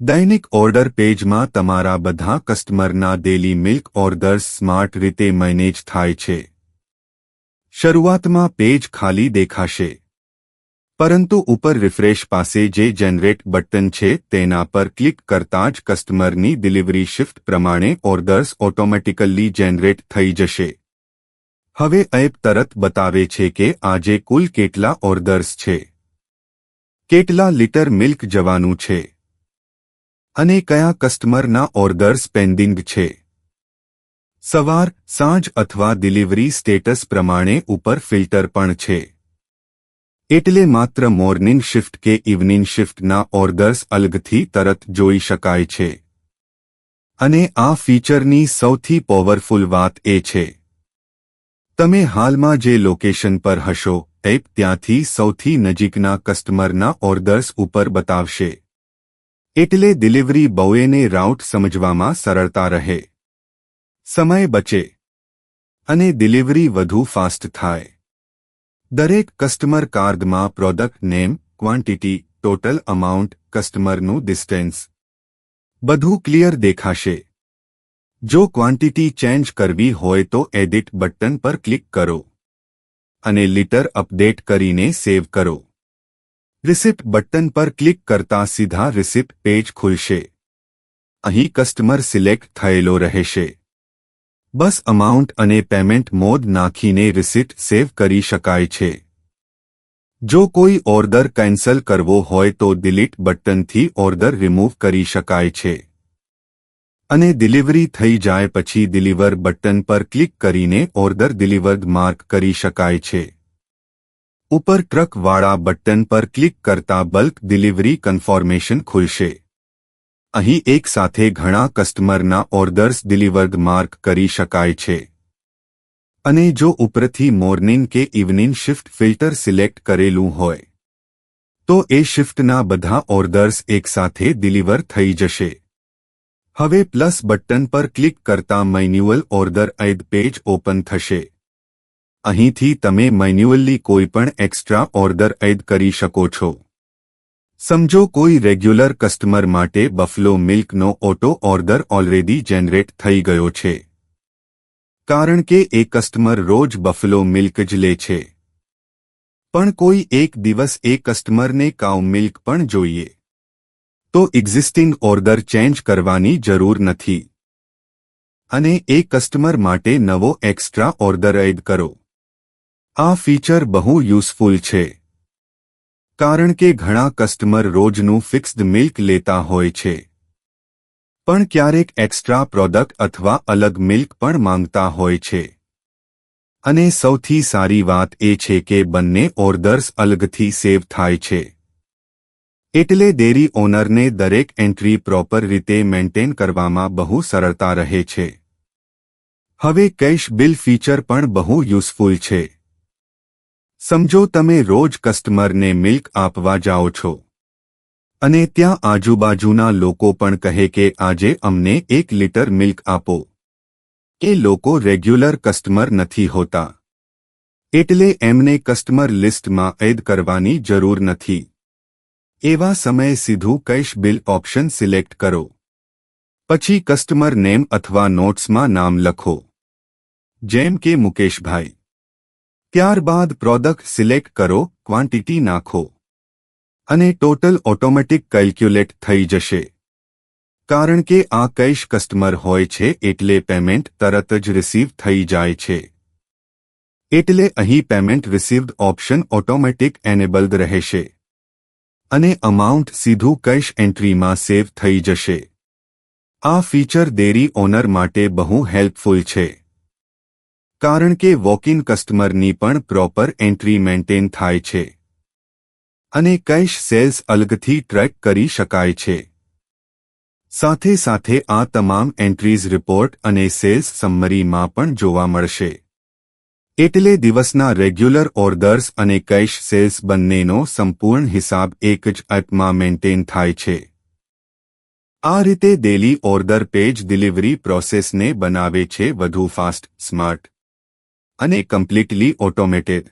દૈનિક ઓર્ડર પેજમાં તમારા બધા કસ્ટમરના ડેલી મિલ્ક ઓર્ડર્સ સ્માર્ટ રીતે મેનેજ થાય છે. શરૂઆતમાં પેજ ખાલી દેખાશે, પરંતુ ઉપર રિફ્રેશ પાસે જે જનરેટ બટન છે તેના પર ક્લિક કરતાં જ કસ્ટમરની ડિલિવરી શિફ્ટ પ્રમાણે ઓર્ડર્સ ઓટોમેટિકલી જનરેટ થઈ જશે. હવે એપ તરત બતાવે છે કે આજે કુલ કેટલા ઓર્ડર્સ છે, કેટલા લીટર મિલ્ક જવાનું છે અને કયા કસ્ટમરના ઓર્ડર્સ પેન્ડિંગ છે. સવાર, સાંજ અથવા ડિલિવરી સ્ટેટસ પ્રમાણે ઉપર ફિલ્ટર પણ છે. એટલે માત્ર મોર્નિંગ શિફ્ટ કે ઇવનિંગ શિફ્ટના ઓર્ડર્સ અલગથી તરત જોઈ શકાય છે. અને આ ફીચરની સૌથી પાવરફુલ વાત એ છે, તમે હાલમાં જે લોકેશન પર હશો એપ ત્યાંથી સૌથી નજીકના કસ્ટમરના ઓર્ડર્સ ઉપર બતાવશે. એટલે ડિલિવરી બોયને રાઉટ સમજવામાં સરળતા રહે, સમય બચે અને ડિલિવરી વધુ ફાસ્ટ થાય. દરેક કસ્ટમર કાર્ડમાં product name, quantity, total amount, કસ્ટમરનું ડિસ્ટન્સ બધું ક્લિયર દેખાશે. જો ક્વોન્ટિટી ચેન્જ કરવી હોય તો એડિટ બટન પર ક્લિક કરો અને લીટર અપડેટ કરીને સેવ કરો. રિસિપ્ટ બટન પર ક્લિક કરતા સીધા રિસિપ્ટ પેજ ખુલશે. અહીં કસ્ટમર સિલેક્ટ થયેલો રહેશે. બસ અમાઉન્ટ અને પેમેન્ટ મોડ નાખીને રિસિપ્ટ સેવ કરી શકાય છે. જો કોઈ ઓર્ડર કેન્સલ કરવો હોય તો ડિલીટ બટનથી ઓર્ડર રિમૂવ કરી શકાય છે. અને ડિલિવરી થઈ જાય પછી ડિલિવર બટન પર ક્લિક કરીને ઓર્ડર ડિલિવર્ડ માર્ક કરી શકાય છે. ઉપર ટ્રકવાળા બટન પર ક્લિક કરતા બલ્ક ડિલિવરી કન્ફર્મેશન ખુલશે. અહીં એક સાથે ઘણા કસ્ટમરના ઓર્ડર્સ ડિલિવર્ડ માર્ક કરી શકાય છે. અને જો ઉપરથી મોર્નિંગ કે ઇવનિંગ શિફ્ટ ફિલ્ટર સિલેક્ટ કરેલું હોય તો એ શિફ્ટના બધા ઓર્ડર્સ એકસાથે ડિલિવર થઈ જશે. હવે પ્લસ બટન પર ક્લિક કરતા manual order add page open થશે. અહીંથી તમે મેન્યુઅલી કોઈપણ એક્સ્ટ્રા ઓર્ડર એડ કરી શકો છો. સમજો કોઈ રેગ્યુલર કસ્ટમર માટે બફલો મિલ્કનો ઓટો ઓર્ડર ઓલરેડી જનરેટ થઈ ગયો છે. કારણ કે એ કસ્ટમર રોજ બફલો મિલ્ક જ લે છે. પણ કોઈ એક દિવસ એ કસ્ટમરને કાઉ મિલ્ક પણ જોઈએ તો એક્ઝિસ્ટિંગ ઓર્ડર ચેન્જ કરવાની જરૂર નથી અને એ કસ્ટમર માટે નવો એક્સ્ટ્રા ઓર્ડર એડ કરો. આ ફીચર બહુ યુઝફુલ છે, કારણ કે ઘણા કસ્ટમર રોજનું ફિક્સ્ડ મિલ્ક લેતા હોય છે, પણ ક્યારેક એક્સ્ટ્રા પ્રોડક્ટ અથવા અલગ મિલ્ક પણ માંગતા હોય છે. અને સૌથી સારી વાત એ છે કે બંને ઓર્ડર્સ અલગથી સેવ થાય છે. એટલે ડેરી ઓનરને દરેક એન્ટ્રી પ્રોપર રીતે મેન્ટેન કરવામાં બહુ સરળતા રહે છે. હવે કેશ બિલ ફીચર પણ બહુ યુઝફુલ છે. સમજો તમે રોજ કસ્ટમરને મિલ્ક આપવા જાઓ છો અને ત્યાં આજુબાજુના લોકો પણ કહે કે આજે અમને 1 લીટર મિલ્ક આપો. એ લોકો રેગ્યુલર કસ્ટમર નથી હોતા, એટલે એમને કસ્ટમર લિસ્ટમાં એડ કરવાની જરૂર નથી. એવા સમયે સીધું કેશ બિલ ઓપ્શન સિલેક્ટ કરો. પછી કસ્ટમર નેમ અથવા નોટ્સમાં નામ લખો, જેમ કે મુકેશભાઈ. ત્યારબાદ પ્રોડક્ટ સિલેક્ટ કરો, ક્વોન્ટિટી નાખો અને ટોટલ ઓટોમેટિક કેલ્ક્યુલેટ થઈ જશે. કારણ કે આ કેશ કસ્ટમર હોય છે એટલે પેમેન્ટ તરત જ રિસીવ થઈ જાય છે. એટલે અહીં payment received option automatic enabled રહેશે અને અમાઉન્ટ સીધું કેશ એન્ટ્રીમાં સેવ થઈ જશે. આ ફીચર ડેરી ઓનર માટે બહુ હેલ્પફુલ છે, કારણ કે વોક-ઇન કસ્ટમરની પણ પ્રોપર એન્ટ્રી મેન્ટેન થાય છે અને કેશ સેલ્સ અલગથી ટ્રેક કરી શકાય છે. સાથે સાથે આ તમામ એન્ટ્રીઝ રિપોર્ટ અને સેલ્સ સમરીમાં પણ જોવા મળશે. એટલે દિવસના રેગ્યુલર ઓર્ડર્સ અને કેશ સેલ્સ બંનેનો સંપૂર્ણ હિસાબ એક જ એપમાં મેન્ટેન થાય છે. આ રીતે ડેલી ઓર્ડર પેજ ડિલિવરી પ્રોસેસને બનાવે છે વધુ ફાસ્ટ, સ્માર્ટ અને કમ્પ્લીટલી ઓટોમેટેડ.